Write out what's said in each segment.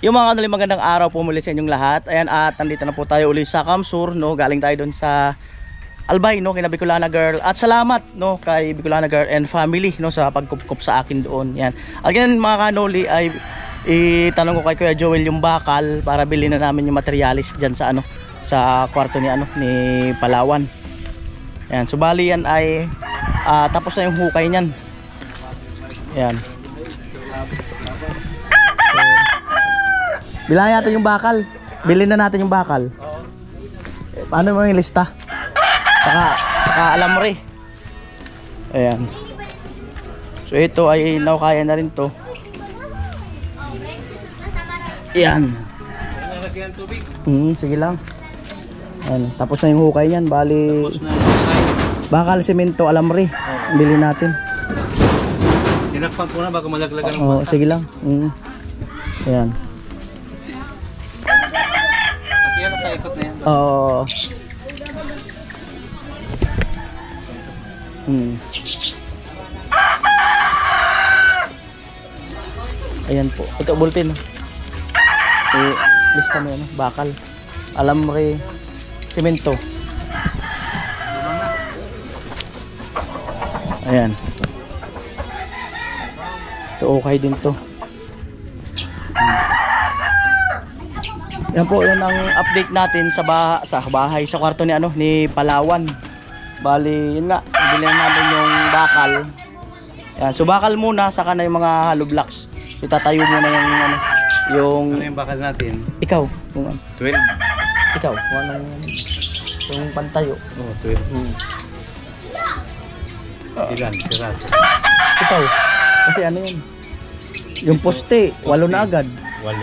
Yung mga kanali magandang araw po muli sa inyong lahat. Ayan, at nandito na po tayo uli sa Kamsur, no. Galing tayo doon sa Albay, no, kina Bicolana Girl. At salamat, no, kay Bicolana Girl and family, no, sa pagkup-kup sa akin doon. Yan. Again, mga kanoli, ay itanong ko kay Kuya Joel yung bakal para bilhin na namin yung materialis diyan sa ano, sa kwarto ni ano, ni Palawan. Yan, so bali yan ay tapos na yung hukay niyan. Yan. Bilangin natin yung bakal. Bilhin na natin yung bakal. Paano mo yung lista? Saka alam mo rin. Ayan. So ito ay naukaya na rin to. Ayan. Sige lang. Ayan. Tapos na yung hukay niyan. Bali bakal, semento, alam rin. Bilhin natin. Tinakpan ko na baka malaglagan ng bata. Sige lang. Ayan. Ikot na yan. Oo. Ayan po. Ito bulletin. Lista mo yan, bakal, alamre, semento. Ayan. Ito okay din to. Yan po, yan ang update natin sa bahay, sa kwarto ni ano, ni Palawan. Bali, yun nga, bilhin namin yung bakal. Yan, so bakal muna, saka na yung mga hollow blocks. Itatayo muna yung ano, yung ano yung bakal natin? Ikaw, yung 12. Ikaw, yung pantayo. Oh, 12. Ilan? Piraso. Ikaw, kasi ano yun? Yung poste, 8 na agad. 8.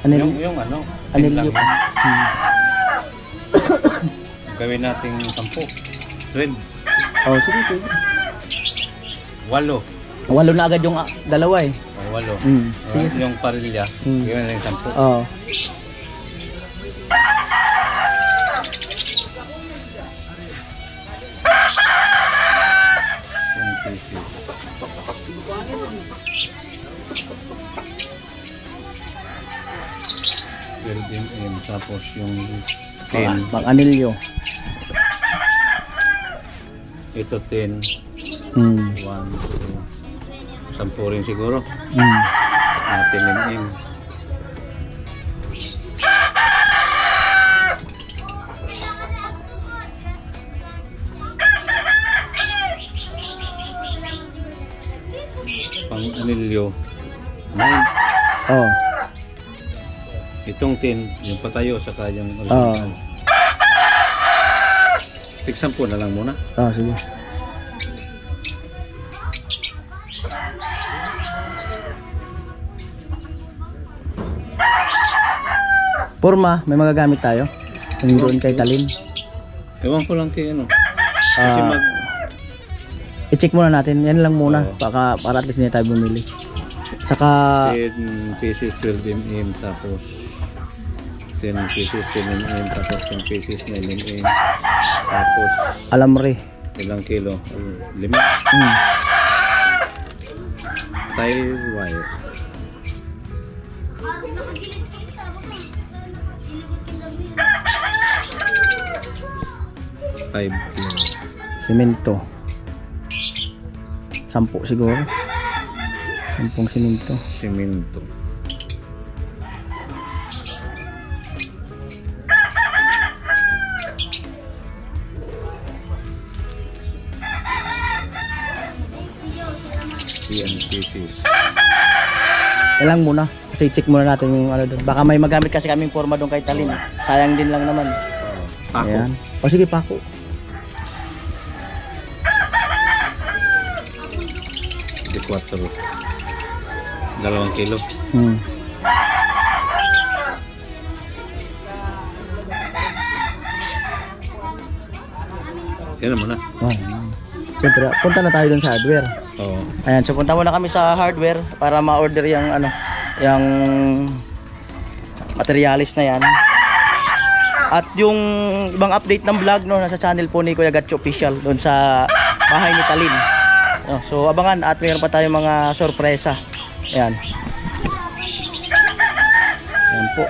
Anil, yung ano? anilyo. Gawin natin 10. 12. Oh, sige, sige. 8. 8 na agad yung dalawa eh. Oh, 8. Sige. Yung parilya, gawin natin 10. Oo. Pieces. Tapos yung 10. Pang anilyo. Ito 10. 1, 2. 10 rin siguro. 10 mm. Pang anilyo 9. Oh. Itong 10, yung patayo saka yung original. Tig 10 na lang muna. Sige. Porma, may magagamit tayo. Yung doon kay Talin. Ewan ko lang kay ano. Kasi i-check muna natin. Yan lang muna. Para at least hindi tayo bumili. Saka 10 pieces 12 mm tapos 10 pieces 10 mm tapos 10 pieces 9 mm tapos alamre. ilang kilo? 5. Tie wire. 5 kilo. Semento 10 siguro. 10 semento. Semento. Pieces. Ilang muna kasi check muna natin yung ano doon. Baka may magamit kasi kaming forma doon kay Talin. Sayang din lang naman. Pako. Ayan. O sige, pako. De 4. 2 kilo. Yan naman na. Siyempre, punta na tayo dun sa hardware. Oo. Ayan, so punta muna kami sa hardware para ma-order yung ano, yung materialis na yan. At yung ibang update ng vlog, no, nasa channel po ni Kuya Gatcho Official doon sa bahay ni Talin. So abangan at mayroon pa tayong mga sorpresa. Ayan. Ayan po.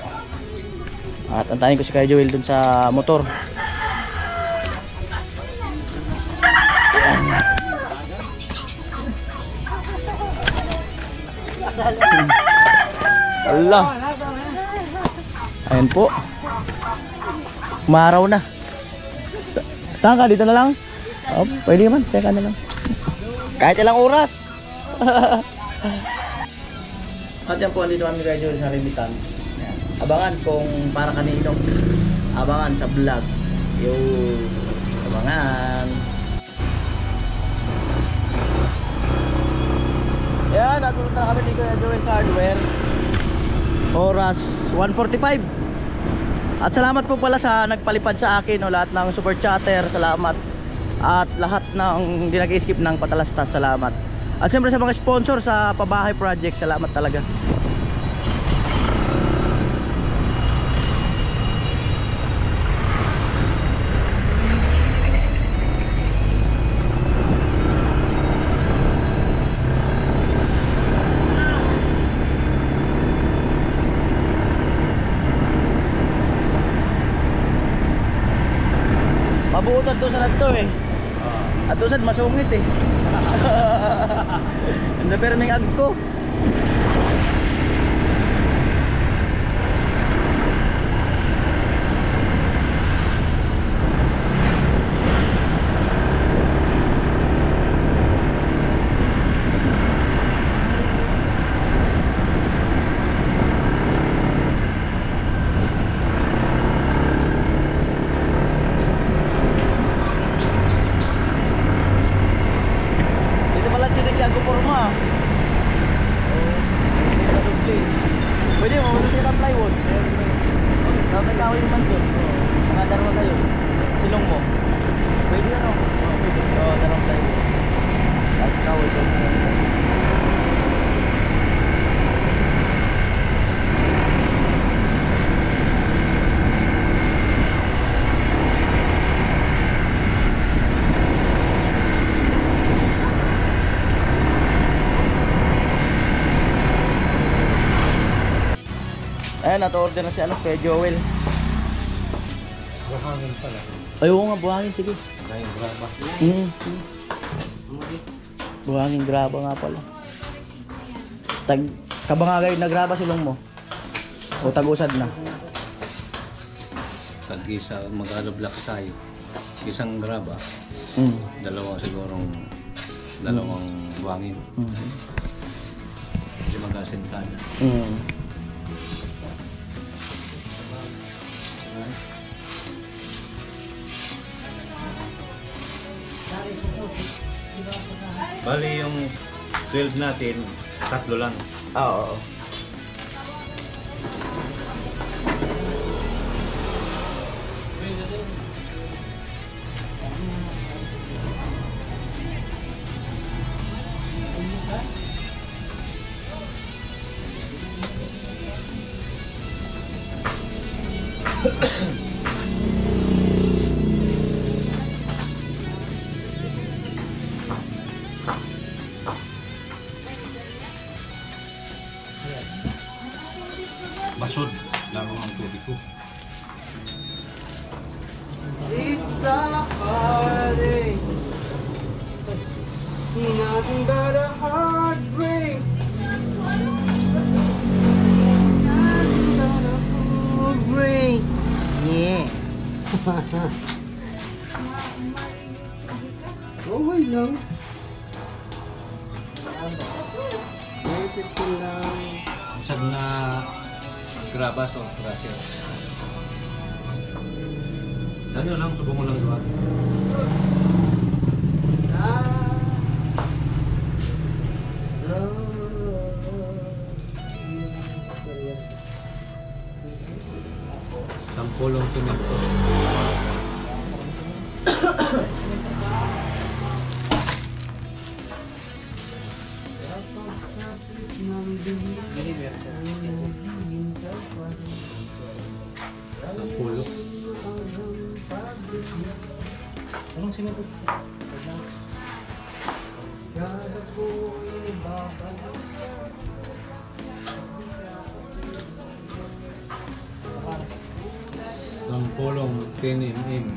At antayin ko si Kuya Joel dun sa motor. Allah. Ayan po. Umaraw na. Saan ka? Dito na lang? Oh, pwede naman. Teka na lang. Kahit ilang oras. At yan po, andito kami kayo sa remittance. Ayan. Abangan kung para kanino. Abangan sa vlog. Yung abangan. Yan, natulog na kami dito sa Joel's Hardware. Oras 1:45. At salamat po pala sa nagpalipad sa akin, no, lahat ng super chatter, salamat. At lahat ng hindi nag-skip ng patalastas, salamat. At siyempre sa mga sponsor sa Pabahay Project, salamat talaga. Mabuot to sa nato eh. At usad masungit eh. Anda pero may agko. Pwede mo, wala silang plywood. May kahoy naman doon. Mga dalawa kayo. Silong mo. Pwede ano? Pwede. Oo, dalawang plywood. At kahoy doon. Ayan, nato-order na si Kuya Joel. Buhangin pala. Ay, oo nga, buhangin, sige. Buhangin graba. Buhangin graba nga pala. Kabangagay na graba silong mo? O tag-usad na? Tag-isa, magalo black tayo. Isang graba. Dalawa sigurong dalawang buhangin. Hindi mag-asintada. Bali yung 12 natin, 3 lang. Oo. Basod lang ang tubig ko. It's a heartache, nothing but a heartbreak, nothing but a heartbreak. Yeah. Okay lang. Wait ko lang. Usag na grabas o crusher. Ano lang, subong mo lang doon. Sampulong semento. Sampulo. Anong semento? Sampulong 10 mm.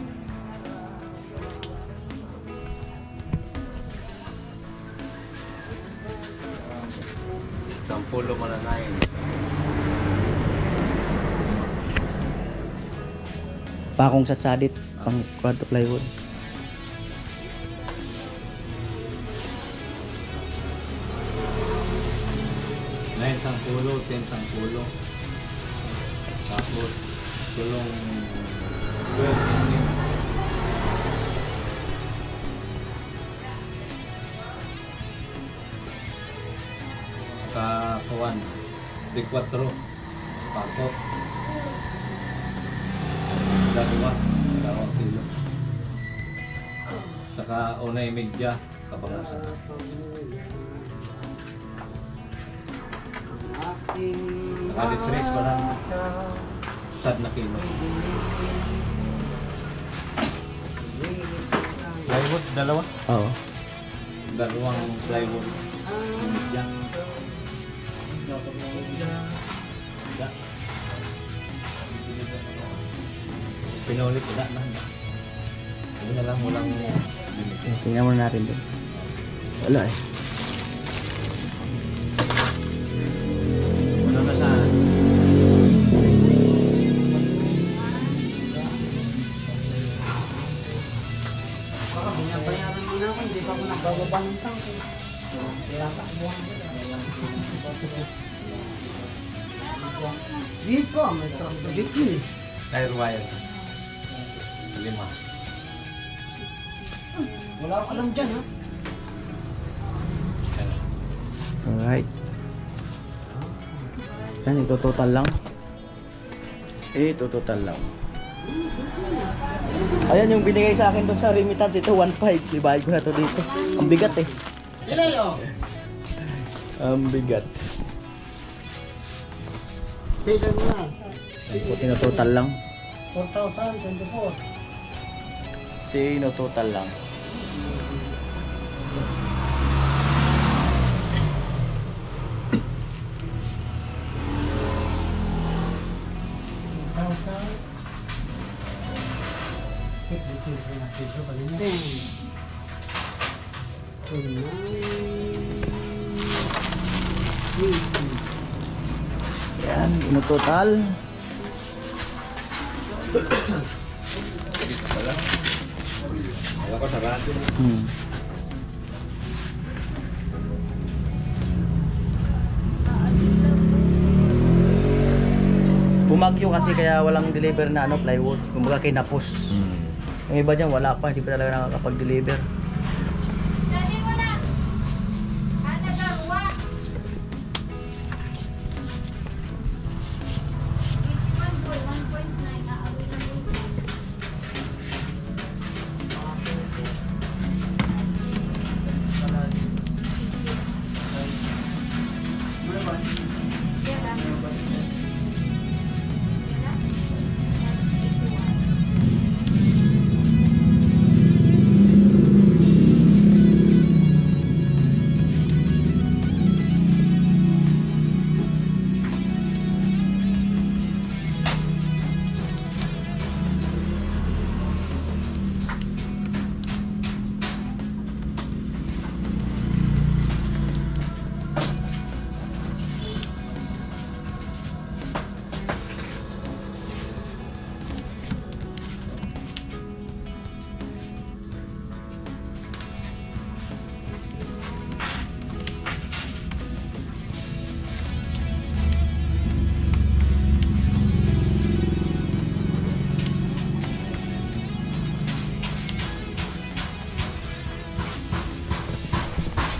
Sampulong mananayin. Pakong satsadit, pang quad plywood. Ngayon, 10 sampulong. Tapos, tulong 12 mm. Saka kawan, 4 pakot. Dalawang kilo. Saka unay media, kabangasan. Saka litris pa lang. Sad na kilo. Plywood, dalawa. Oo. Dalawang plywood. Media. Pinulit na na. Yun na lang walang limit. Tingnan muna natin doon. Wala eh. Ano na saan? Binabayaran mo na ako, hindi pa ako nagbababa ng tangke. Kaya ka, buwan ko. Dito, may tangke dito eh. Tire wire. 5. Wala ka lang dyan ha. Alright. Yan, ito total lang. Ito total lang. Ayan yung binigay sa akin doon sa remittance. Ito 1.5. Ibayad ko na to dito. Ang bigat eh. Ilayo. Ang bigat. Tignan mo na. Ito total lang. 4,024. Ito total lang. Yan, ino total. Wala ko sa radyo. Bumagyo kasi kaya walang deliver na ano, plywood. Kumbaga kinapos. Yung iba dyan wala pa, hindi pa talaga nakakapag-deliver. Sabi mo na. Ano darwa? 81 boy, 1.9 na available.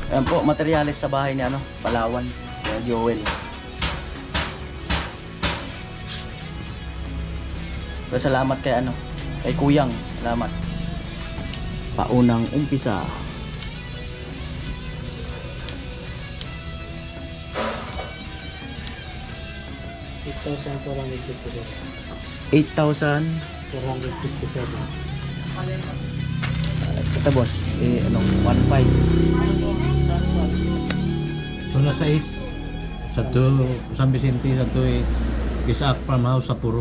Ayan po, materialis sa bahay ni ano, Palawan. Kaya Joel. Pero salamat kay ano, kay Kuyang. Salamat. Paunang umpisa. $8,000. 457. Ito boss, ano, 1.5. So nasa is sa to San Vicente sa to is Isaac Farmhouse sa Puro.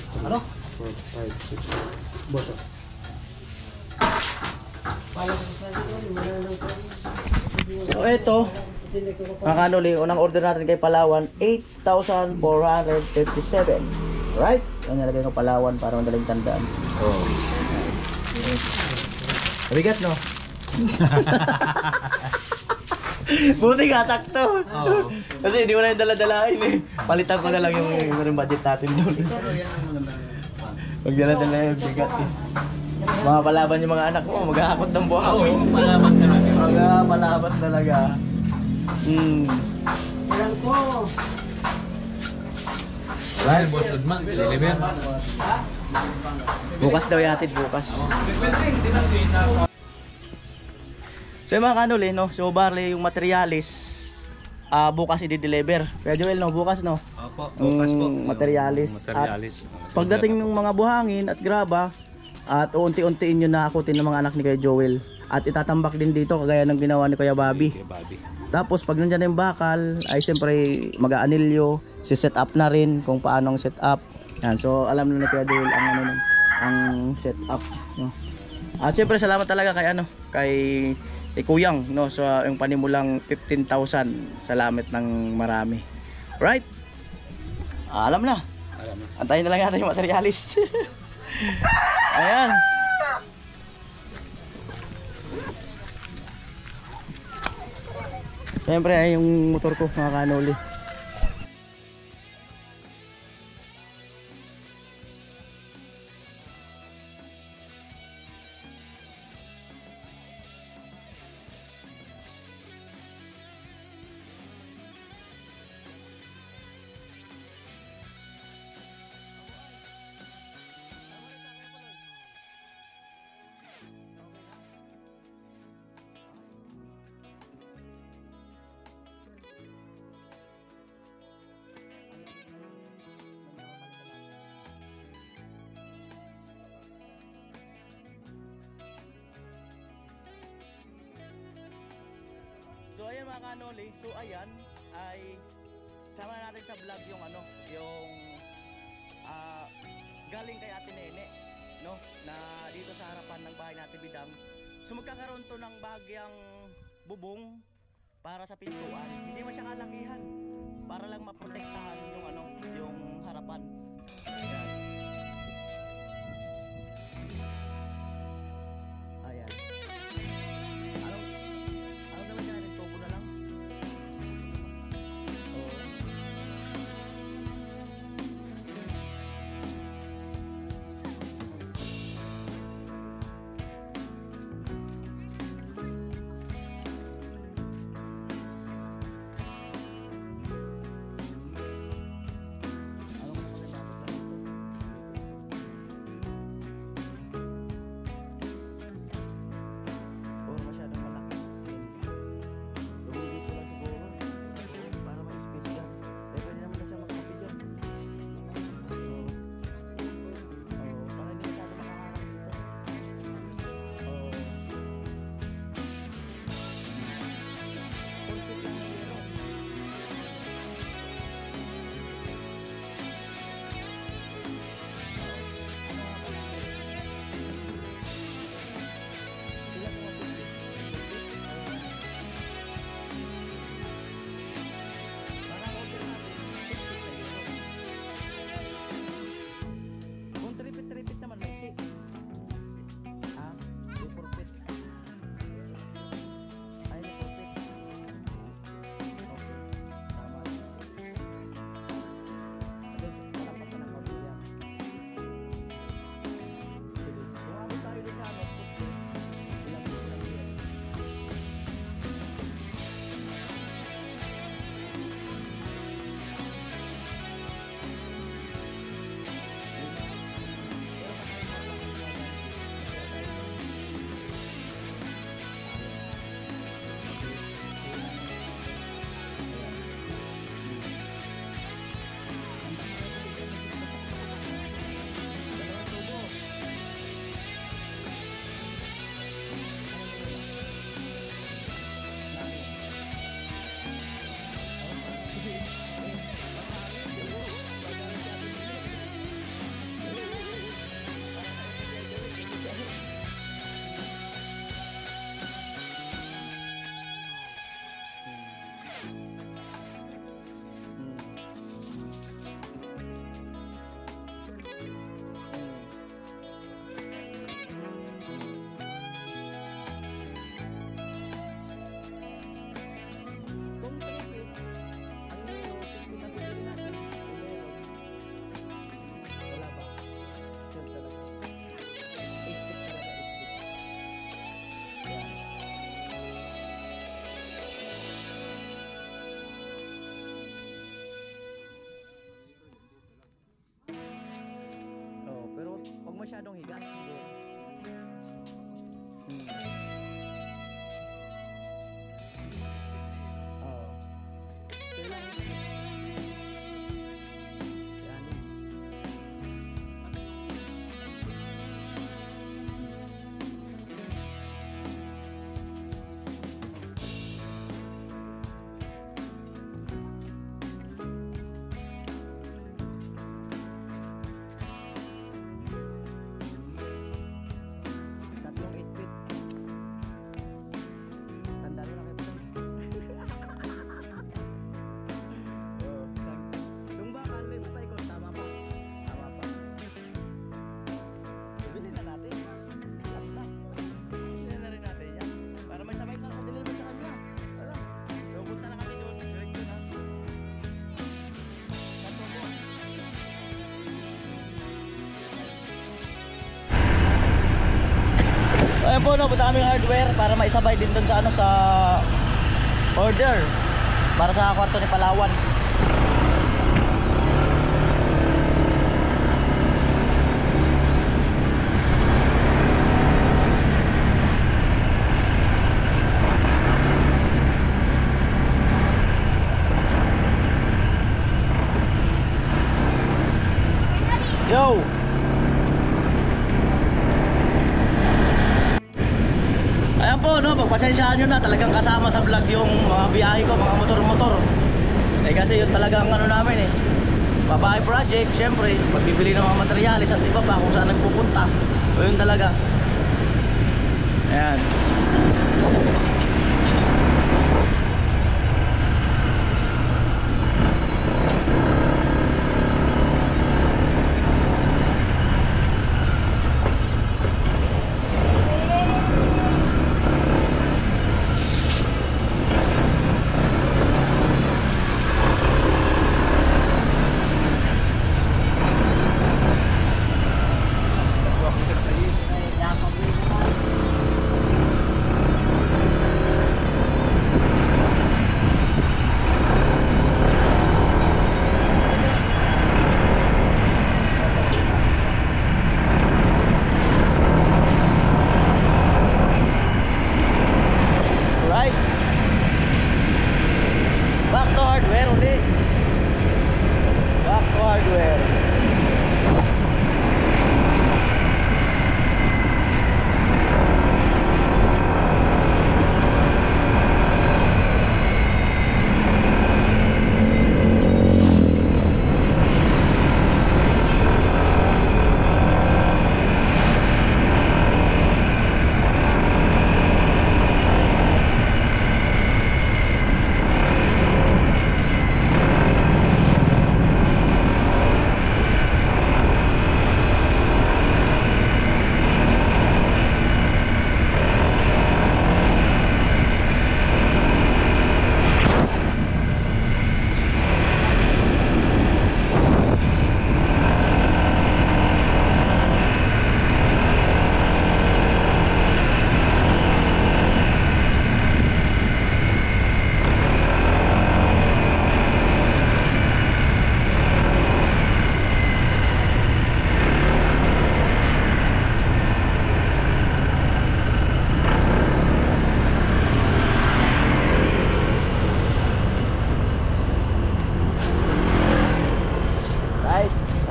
Ano? 4, 5, 6. Boso. Pala ko sa dito, wala nang So ito, mga kanuli, unang order natin kay Palawan, 8,457. Right? Ang nilagay ko Palawan para madaling tandaan. Oh. Mabigat, no? Buti nga, sakto. Kasi hindi mo na yung dala-dalain eh. Palitan ko na lang yung budget natin doon. Pag dala-dala yung bigat eh. Mga palaban yung mga anak mo, maghahakot ng buhangin. Oo, palaban talaga. Mga palaban talaga. Ilan ko. Right, boss Udman, deliver. Bukas daw yatid, bukas. So yung mga kanuli, no? So bali yung materialis, bukas i-deliver. Kaya Joel, no? Bukas, no? Opo, bukas po. Materialis. Materialis. Pagdating ng mga buhangin at graba, at uunti-untiin nyo na akutin ng mga anak ni Kuya Joel. At itatambak din dito kagaya ng ginawa ni Kuya Bobby. Kay Bobby. Tapos pag nandyan na yung bakal, ay siyempre mag-aanilyo, si-set up na rin kung paano ang set up. Yan, so alam na ni Kuya Joel ang ano nun, ang set up. No? At siyempre salamat talaga kay Kuyang, no, so yung panimulang 15,000. Salamat ng marami. Right? Alam na. Alam mo. Antayin na lang natin yung materialis. Ayan. Siyempre ay yung motor ko mga kanuli. So ayan mga kanoli, so ayan ay sama na natin sa vlog yung galing kay Ate Nene, no, na dito sa harapan ng bahay natin Bidang. So magkakaroon to ng bahagyang bubong para sa pintuan. Hindi man siya kalakihan, para lang maprotektahan yung harapan. Ayan. Ayan. Anong naman yan? Tubo na lang? Oo. Anong masyadong higa. Oo. Kailangan yan. Tatlong 8-bit. Tanda rin ako ito. Yung bakal, may paikot. Tama pa. Tama pa. Bilhin na natin. Laptop. Bilhin na rin natin yan. Para may sabay na deliver sa kanya. Wala. So punta na kami doon. Diretso na. Sato mo. Ayan po, no, punta kami hardware para maisabay din doon sa ano, sa order para sa kwarto ni Palawan. Yo! Ayan po, no, pagpasensyaan nyo na, talagang kasama sa vlog yung mga biyahe ko, mga motor-motor. Eh kasi yun talagang ano namin eh, babae project, syempre, pagbibili ng mga materyales at iba pa kung saan nagpupunta. So yun talaga. Ayan. Right. Back to hardware ulit. Back to hardware.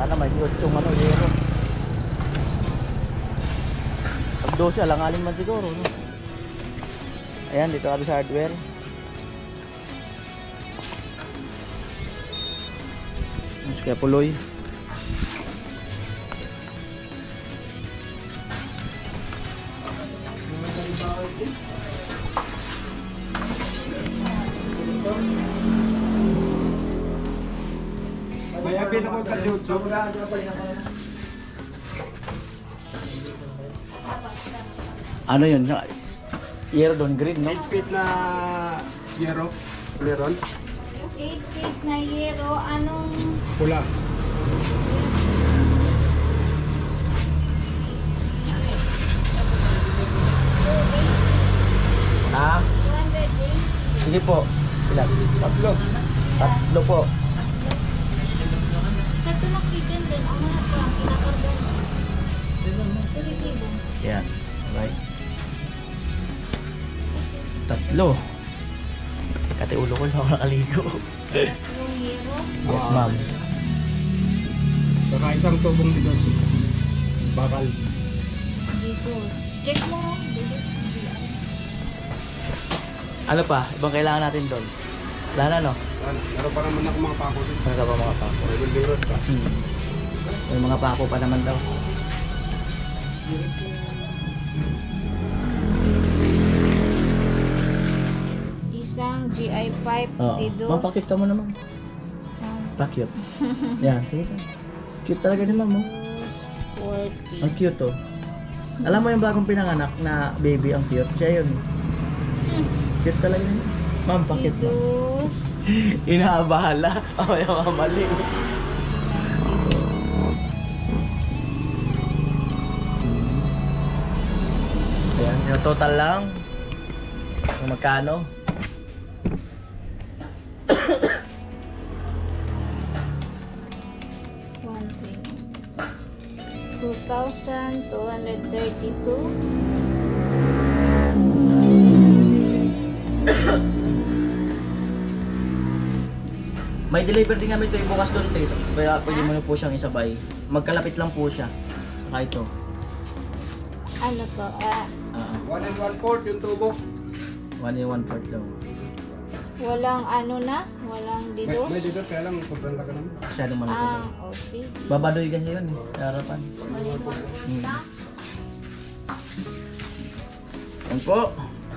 Sana may 8 yung ano, yero. Pag 12, alangaling man siguro, no? Ayan, dito kami sa hardware. Mas kaya puloy. Kaya pinakot ka YouTube. Ano yun? Yero doon, green, no? 8 feet na yero. Meron. 8 feet na yero, anong Pula. Ha? 280? Sige po. Ilan? Tatlo. Tatlo po. Sa tulak kitchen din, ang mga ito ang kinakargan. Lo. Kati ulo ko na ako nakaligo. Yung hero. Yes, ma'am. Saka isang tubong dito. Bakal. Digos. Check mo. Digos. Ano pa? Ibang kailangan natin doon? Wala na, no? Meron pa naman ako mga pako dito. Ano ka ba mga pako? Building road pa. May mga pako pa naman daw. Isang GI pipe. Oo. Digos. Ma'am, pakit ka mo naman. Pa-cute. Yan, sige ka. Cute talaga ni ma'am, oh. 40. Ang cute, oh. Alam mo yung bagong pinanganak na baby, ang cute. Siya yun. Cute talaga niya. Ma'am, pakit mo. Digos. Inaabahala. Ay, mamali. Ayan, yung total lang. Kung magkano. One thing. 2,232. May deliver din kami ito yung bukas doon, Tess. Kaya pwede mo na po siyang isabay. Magkalapit lang po siya. Saka ito. Ano to? 1 and 1/4 yung tubo. 1 and 1/4 daw. Walang ano na? Walang digos? May dito kaya lang sobrang laki naman. Masyadong malaki daw. Okay. Babadoy kasi yun eh. Sa harapan. Yan po.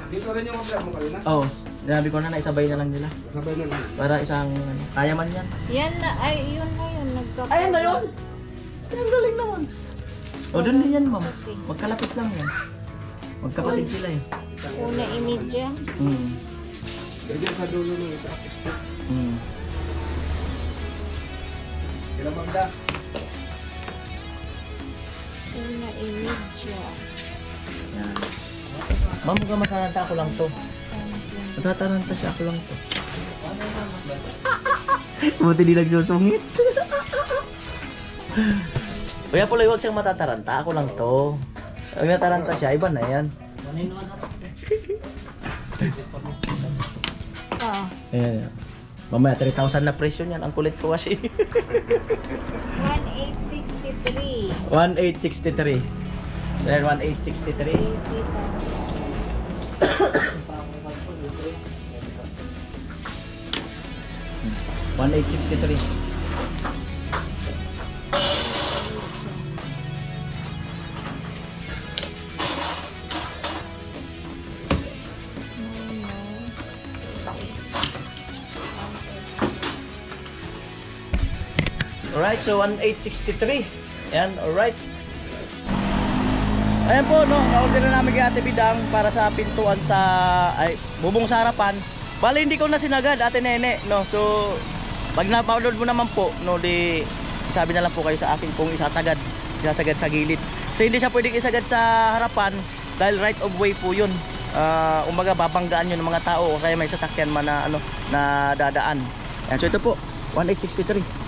Dito rin yung order mo kanina. Oh, sinabi ko na naisabay na lang nila. Sabay na lang. Para isang, ano, kaya man yan. Yan na, ay yun na yun. Nagkapag. Ayan na yun! Ang galing naman. O, doon din yan, ma'am. Magkalapit lang yan. Magkapatid sila eh. Una imidya. Ganyan sa dulo ng isa. Ilang magda? Una imidya. Yan. Ma'am, huwag ka mataranta, ako lang to. Matataranta siya, ako lang to. Buti di nagsusungit. Kuya Puloy, huwag siyang matataranta, ako lang to. Pag nataranta siya, iba na yan. Ah, Ayan. Mamaya, 3,000 na presyo niyan. Ang kulit ko kasi. 1863. 1863. Sir, 1863. 1863. Alright, so 1863. Ayan, alright. Ayan po, no, na-order na namin kay Ate Bidang para sa pintuan sa, ay, bubong sa harapan. Bali, hindi ko na sinagad, Ate Nene, no. So, pag na-download mo naman po, no, di, sabi na lang po kayo sa akin kung isasagad sa gilid. So, hindi siya pwedeng isagad sa harapan dahil right of way po yun. Umaga, babanggaan yun ng mga tao o kaya may sasakyan man na, ano, na dadaan. Ayan, so ito po, 1863.